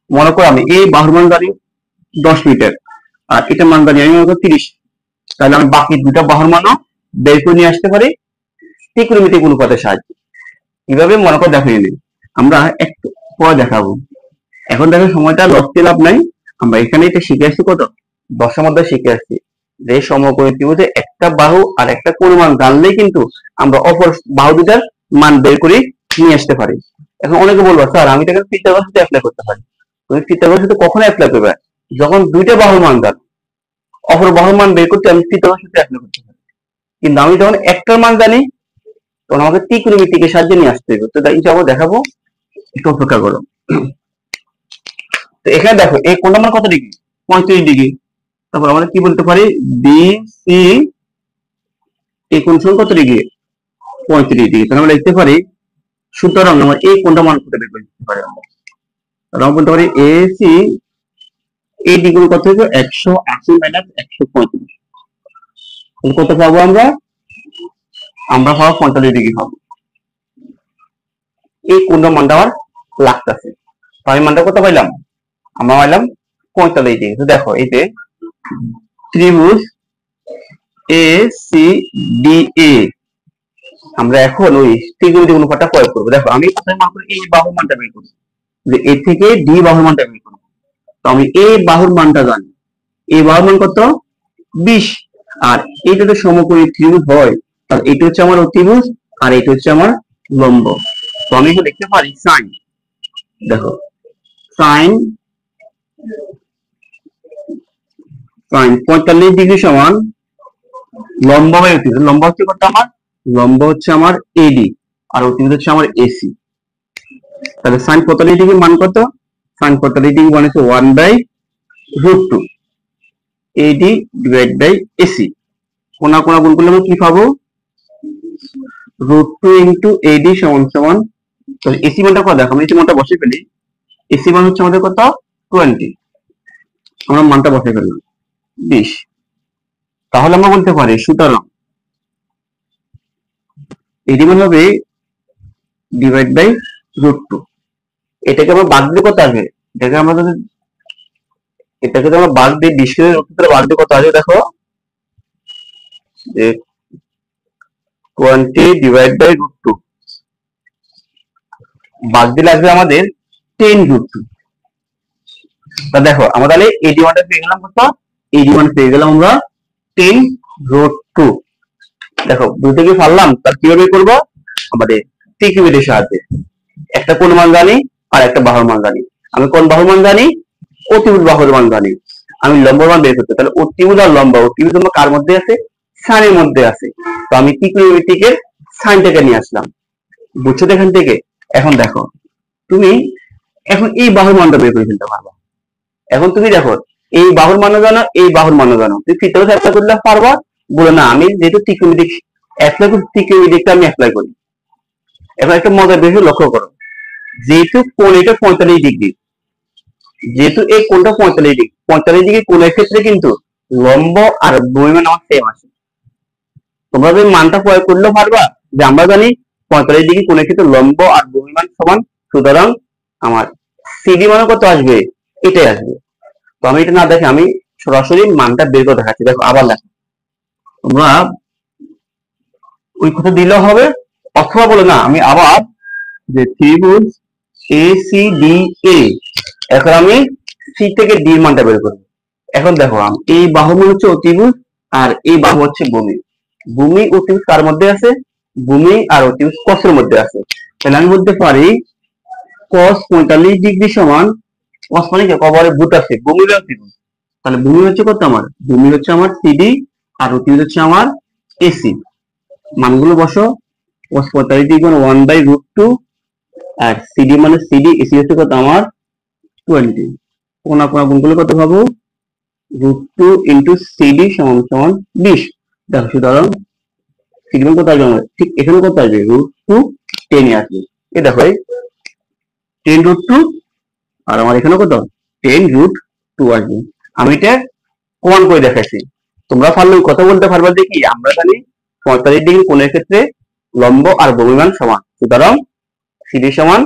মনে করো আমি এই বাহুর মান জানি 10 মিটার আর এটা মান জানি আমি মনে করি 30, তাহলে আমি বাকি দুটা বাহুর মানও বের করে নিয়ে আসতে পারি ত্রিকোণমিতিক অনুপাতের সাহায্যে। কিভাবে মনে করে দেখো নিই, আমরা একটু পরে দেখাবো। এখন দেখো সময়টা লস দিয়ে লাভ নাই, আমরা এখানে এটা শিখে আসছি কত দশম অধ্যায়ে শিখে আসছি যে সমকোণী ত্রিভুজে একটা বাহু আর একটা কোণের মান জানলেই কিন্তু আমরা অপর বাহু দুটার মান বের করে নিয়ে আসতে পারি। এখন অনেকে বলবো স্যার আমি এটাকে পিথাগোরাস সূত্রে অ্যাপ্লাই করতে পারি। তুমি পিথাগোরাস সূত্র কখন অ্যাপ্লাই করবে? যখন দুইটা বাহুর মান জানো, অপর বাহুর মান বের করতে আমি পিথাগোরাস সূত্রে অ্যাপ্লাই করতে পারি। কিন্তু আমি যখন একটার মান জানি তখন আমাকে ত্রিকোণমিতিকের সাহায্যে নিয়ে আসতে হবে। তো এটা আমরা দেখাবো, একটু অপেক্ষা করো। তো এখানে দেখো এই কোণটার মান কত ডিগ্রি? 35 ডিগ্রি। তারপর আমরা কি বলতে পারি, বি সি এই কোণ সমান কত ডিগ্রি, 35 ডিগ্রি। তাহলে আমরা লিখতে পারি, সুতরাং আমরা এই কোণটা মান কত বের করতে পারি আমরা, তাহলে আমরা বলতে পারি এ সি এই ডিগ্রি কত হবে, 180 মাইনাস 135। তাহলে কত পাবো আমরা, আমরা পাবো 45 ডিগ্রি পাবো। এই কোণটার মানটা আমার লাগতেছে, তো আমি মানটা কত পাইলাম, আমরা পাইলাম 45 ডিগ্রি। তো দেখো এই যে ত্রিভুজ এ সি ডি এ, আমরা এখন ওই ত্রিকোণমিতিক অনুপাতটা প্রয়োগ করবো। দেখো আমি প্রথমে মান করে এই বাহুর মানটা বের করছি, যে এ থেকে ডি বাহুর মানটা বের করবো। তো আমি এই বাহুর মানটা জানি, এই বাহুর মান কত, 20। আর এটা তো সমকোণী ত্রিভুজ হয়, তাহলে এটা হচ্ছে আমার অতিভুজ আর এটা হচ্ছে আমার লম্ব। তো আমি এখানে লিখতে পারি সাইন, দেখো সাইন 45 ডিগ্রি সমান লম্ব বাই অতিভুজ। লম্ব হচ্ছে কত আমার, লম্ব হচ্ছে আমার এডি আর অতিভুজ হচ্ছে আমার এসি। তাহলে সাইন 45 ডিগ্রি মান কত, সাইন 45 ডিগ্রি মান হচ্ছে 1/√2 এডি ডিভাইড বাই এসি। কোনা কোনা গুণ করলে আমরা কি পাবো, √2 ইন্টু এডি সমান সমান, তাহলে এসি মানটা কত, দেখো আমি এসি মানটা বসে ফেলি। এসি মান হচ্ছে আমাদের কত, 20, আমরা মানটা বসে ফেললাম 20। তাহলে আমরা বলতে পারি সুতরাং এডি মান হবে ডিভাইড বাই √2। এটাকে আমরা বাদ দিলে কত আসবে, এটাকে আমরা যদি বাদ দিই, 20 কে √2 বাদ দিয়ে কত আসবে, দেখো যে 20 ডিভাইড বাই √2 বাদ দিলে আসবে আমাদের 10√2। তা দেখো আমরা তাহলে এডি ওয়ানটা পেয়ে গেলাম কত, এডি ওয়ান পেয়ে গেলাম আমরা 10√2। দেখো দুটো কি পারলাম, তার কিভাবে করব, আমাদের ত্রিকোণমিতির সাহায্যে। একটা কোণ মান জানি আর একটা বাহুর মান জানি। আমি কোন বাহুর মান জানি, অতিভুজ বাহুর মান জানি। আমি লম্ব মান বের করতে, তাহলে অতিভুজ আর লম্ব, অতিভুজ লম্ব কার মধ্যে আছে, সাইনের মধ্যে আছে। তো আমি ত্রিকোণমিতিকের সাইনটাকে নিয়ে আসলাম, বুঝছো এখান থেকে। এখন দেখো তুমি এখন এই বাহুর মানটা বের করে ফেলতে পারবা। এখন তুমি দেখো এই বাহুর মানও জানো, এই বাহুর মানও জানো, তুমি ফিতারও অ্যাপ্লাই করলে পারবা, বলে না আমি যেহেতু ত্রিকোণমিতিক অ্যাপ্লাই করি, ত্রিকোণমিতিকটা আমি অ্যাপ্লাই করি। এখন একটা মজার বিষয় লক্ষ্য করো, যেহেতু কোণ এটা 45 ডিগ্রি, যেহেতু এই কোণটা 45 ডিগ্রি কোণের ক্ষেত্রে কিন্তু লম্ব আর ভূমি মান আমার সেম আছে। তোমরা যদি মানটা প্রয়োগ করলেও পারবা, যে আমরা জানি 45 ডিগ্রি কোণের ক্ষেত্রে লম্ব আর ভূমি মান সমান, সুতরাং আমার সিডি মান কত আসবে, এটাই আসবে। তো আমি এটা না দেখে আমি সরাসরি মানটা বের করে দেখাচ্ছি। দেখো আবার দেখো, তোমরা ওই কথা দিলেও হবে, অথবা বলে না আমি আবার যে ত্রিভুজ এ সি ডি এ, এখন আমি সি থেকে ডি মানটা বের করবো। এখন দেখো এই বাহু মান হচ্ছে অতিভুজ আর এই বাহু হচ্ছে ভূমি। ভূমি অতিভুজ কার মধ্যে আছে, ভূমি আর অতিভুজ কসের মধ্যে আছে। তাহলে আমি বলতে পারি cos 45 ডিগ্রি সমান, cos মানে কি কবরে ভূত আছে, ভূমি আর অতিভুজ। তাহলে ভূমি হচ্ছে কত আমার, ভূমি হচ্ছে আমার সিডি আর অতিভুজ হচ্ছে আমার এসি। মানগুলো বসো, cos 45 ডিগ্রি মানে 1/√2 আর সিডি মানে সিডি, এসি হচ্ছে কত আমার 20। কোনা কোনা গুণ করলে কত পাবো, √2 ইন্টু সিডি সমান সমান 20। দেখো সুতরাং সিডি মান কত আসবে, ঠিক এখানে কত আসবে, √2 10 আসবে। এই দেখো 10√2 আর আমার এখানে কত 10√2 আসবে। আমি এটা প্রমাণ করে দেখাইছি, তোমরা পারলে কথা বলতে পারবা। দেখি আমরা জানি 45 ডিগ্রি কোণের ক্ষেত্রে লম্ব আর ভূমি মান সমান, সুতরাং সিডি সমান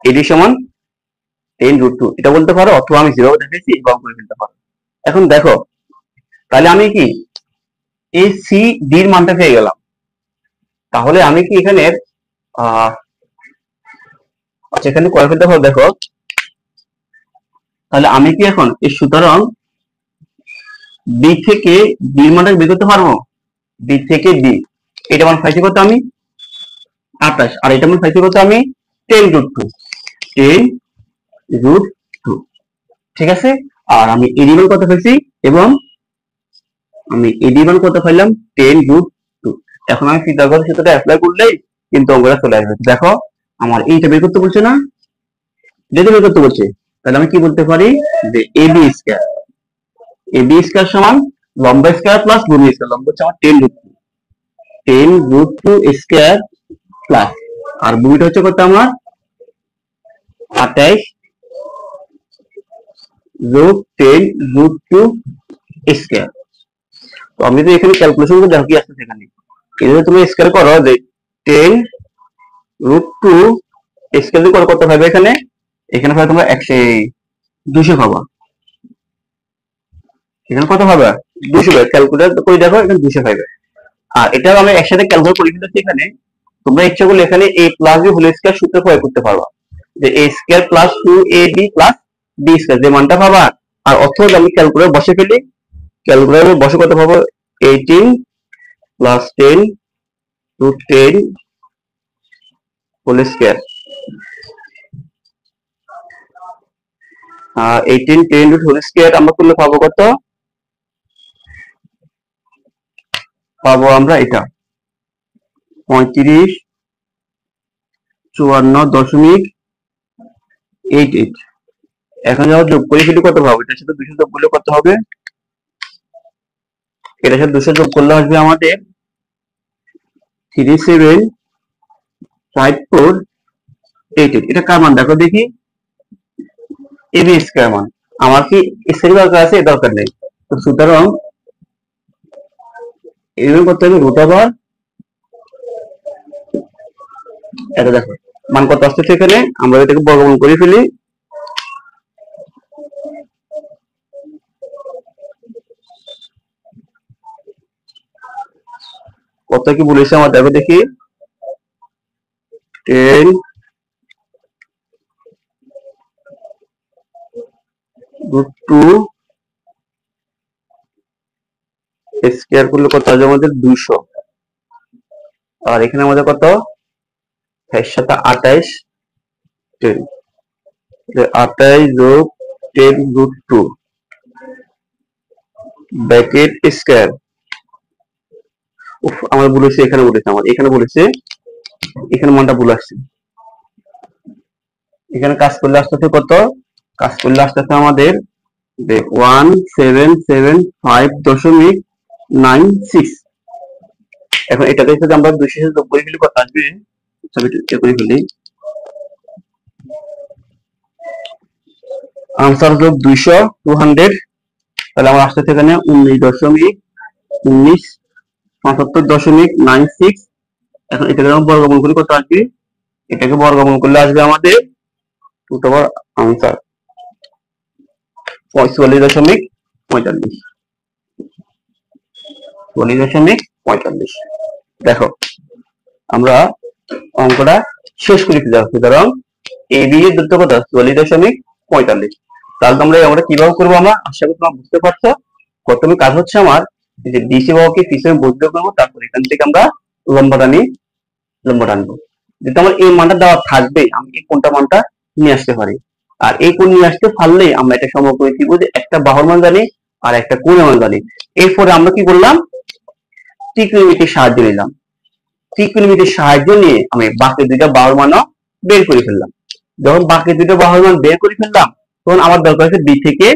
এডি সমান 10√2, এটা বলতে পারো, অথবা আমি যেভাবে দেখাইছি এভাবে করে ফেলতে পারো। এখন দেখো তাহলে আমি কি এই সি ডি এর মানটা পেয়ে গেলাম। তাহলে আমি কি এখানে এখানে করে ফেলতে পারবো। দেখো তাহলে আমি কি এখন এই সুতরাং বি থেকে ডি এর মানটা বের করতে পারবো। বি থেকে ডি, এটা মান পাইছি কত আমি 28, আর এটা মান পাইছি কত আমি 10√2, 10√2, ঠিক আছে। আর আমি এডি মান কত পাইছি, এবং আমি এডি মান কত পাইলাম 10√2। এখন আমি পিথাগোরাস সূত্রটা অ্যাপ্লাই করলেই কিন্তু অঙ্কটা চলে আসবে। দেখো আমার এইটা বের করতে বলছে না, যেটা বের করতে বলছে, তাহলে আমি কি বলতে পারি যে AB square A B square সমান লম্ব স্কয়ার প্লাস ভূমি স্কয়ার, লম্ব হচ্ছে আমার 10√2 স্কয়ার প্লাস, আর ভূমিটা হচ্ছে কত আমার 28 যোগ 10√2 স্কয়ার। তো আমি যদি এখানে ক্যালকুলেশন করে দেখো কি আসছে সেখানে, যদি তুমি স্কয়ার করো যে 10√2 স্কয়ার দিয়ে কত হবে এখানে, এখানে পাবে তোমরা 200 পাবা। এখানে কত পাবে 200 পাবে, ক্যালকুলেট করে দেখো এখানে 200 পাবে। আর এটা আমি একসাথে ক্যালকুলেট করে ফেলেছি এখানে, তোমরা ইচ্ছা করলে এখানে a plus b whole square সূত্র প্রয়োগ করতে পারবা, যে a square plus 2ab plus b square যে মানটা পাবা। আর অথবা আমি ক্যালকুলেটর বসে ফেলি, ক্যালকুলেটর বসে কত পাবো 18 plus 10 √10 whole square, 18 10 whole square আমরা করলে পাবো কত, পাবো আমরা এটা 3554.88। এখন যখন যোগ করে ফেলি কত পাবো, এটার সাথে 200 যোগ করলে কত হবে, এটার সাথে 200 যোগ করলে আসবে আমাদের 3754.88। এটা কার মান দেখো দেখি, ab স্কয়ার মান। আমার কি স্কয়ার দরকার আছে, দরকার নেই, তো সুতরাং এইভাবে করতে হবে রুট ওভার, এটা দেখো মান কত আসছে এখানে, আমরা এটাকে বর্গমূল করে ফেলি, কত কি বলেছে আমার দেখো দেখি 10√2 স্কয়ার করলে কত আসবে আমাদের 200, আর এখানে আমাদের কত 28 10, 28 যোগ 10√2 ব্র্যাকেট স্কয়ার। আমার বলেছে এখানে বলেছে, আমার এখানে বলেছে, এখানে মানটা ভুল আসছে, এখানে কাজ করলে আসতেছে কত, কাজ করলে আসতেছে আমাদের 1775.96। এখন এটাকে যদি আমরা 200 সাথে যোগ করে ফেলি কত আসবে, এটা করে ফেলি, আনসার যোগ 200 200, তাহলে আমার আসতেছে এখানে 19.75.96। এখন এটাকে আমরা বর্গমূল করি কত আসবে, এটাকে বর্গমূল করলে আসবে আমাদের রুট ওভার আনসার 44.45। দেখো আমরা অঙ্কটা শেষ করে ফেলা, সুতরাং এ বি এর দূরত্ব কত 44.45। তাহলে আমরা এই অঙ্কটা কিভাবে করবো আমরা আশা করি তোমরা বুঝতে পারছো। প্রথমে কাজ হচ্ছে আমার যে ডিসি বাহুকে পিছনে বসতে করবো, তারপর এখান থেকে আমরা লম্ব টানবো। যেহেতু আমার এই মানটা দেওয়া থাকবে, আমি এই কোনটা মানটা নিয়ে আসতে পারি, আর এই কোণ নিয়ে আসতে পারলেই আমরা এটা সম্ভব করে দিব যে একটা বাহুর মান জানি আর একটা কোণের মান জানি। এরপরে আমরা কি করলাম, ত্রিকোণমিতির সাহায্য নিলাম, ত্রিকোণমিতির সাহায্য নিয়ে আমি বাকি দুইটা বাহুর মানও বের করে ফেললাম। যখন বাকি দুটো বাহুর মান বের করে ফেললাম, তখন আমার দরকার হচ্ছে বি থেকে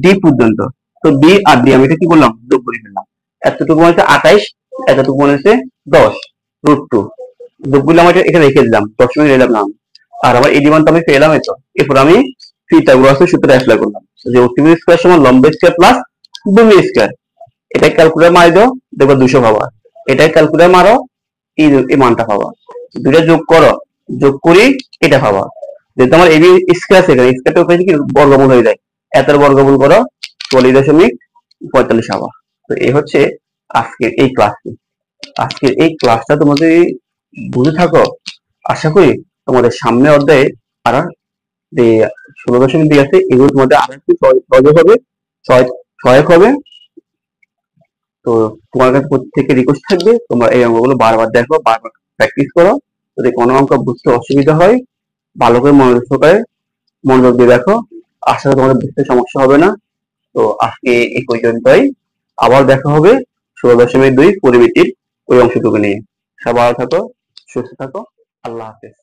ডি পর্যন্ত। তো বি আর ডি আমি এটা কি করলাম, যোগ করে ফেললাম। এতটুকু মানে 28, এতটুকু মানে 10√2 যোগ করলে আমি এখানে রেখে দিলাম, 10 নিলাম না, আর আমার এই মান তো আমি পেলাম। তো এরপর আমি পিথাগোরাসের সূত্র অ্যাপ্লাই করলাম, যে অতিভুজ স্কয়ার সমান লম্ব স্কয়ার প্লাস ভূমি স্কয়ার। এটা ক্যালকুলেটর মারি দাও, দেখো 200 পাবা। এটাই ক্যালকুলেটর মারো, এই মানটা পাবা। দুইটা যোগ করো, যোগ করি এটা পাবা। যেহেতু আমার এবি স্কয়ার আছে, এখানে স্কয়ারটা উপরে কি বর্গমূল হয়ে যায়, এতের বর্গমূল করো 44.45 পাবা। তো এই হচ্ছে আজকের এই ক্লাসটি। আজকের এই ক্লাসটা তোমাদের বুঝে থাকো, আশা করি তোমাদের সামনে অধ্যায়ে আর যে 16.2 আছে এগুলোর মধ্যে আরো একটু সহজ হবে, সহায়ক হবে। তো তোমার কাছে প্রত্যেকের রিকোয়েস্ট থাকবে, তোমরা এই অঙ্কগুলো বারবার দেখো, বারবার প্র্যাকটিস করো। যদি কোনো অঙ্ক বুঝতে অসুবিধা হয়, ভালো করে মনোযোগ দিয়ে দেখো, আশা করি তোমাদের বুঝতে সমস্যা হবে না। তো আজকে এই পর্যন্তই, আবার দেখা হবে 16.2 পরিমিতির ওই অংশটুকু নিয়ে। সবাই ভালো থাকো, সুস্থ থাকো, আল্লাহ হাফেজ।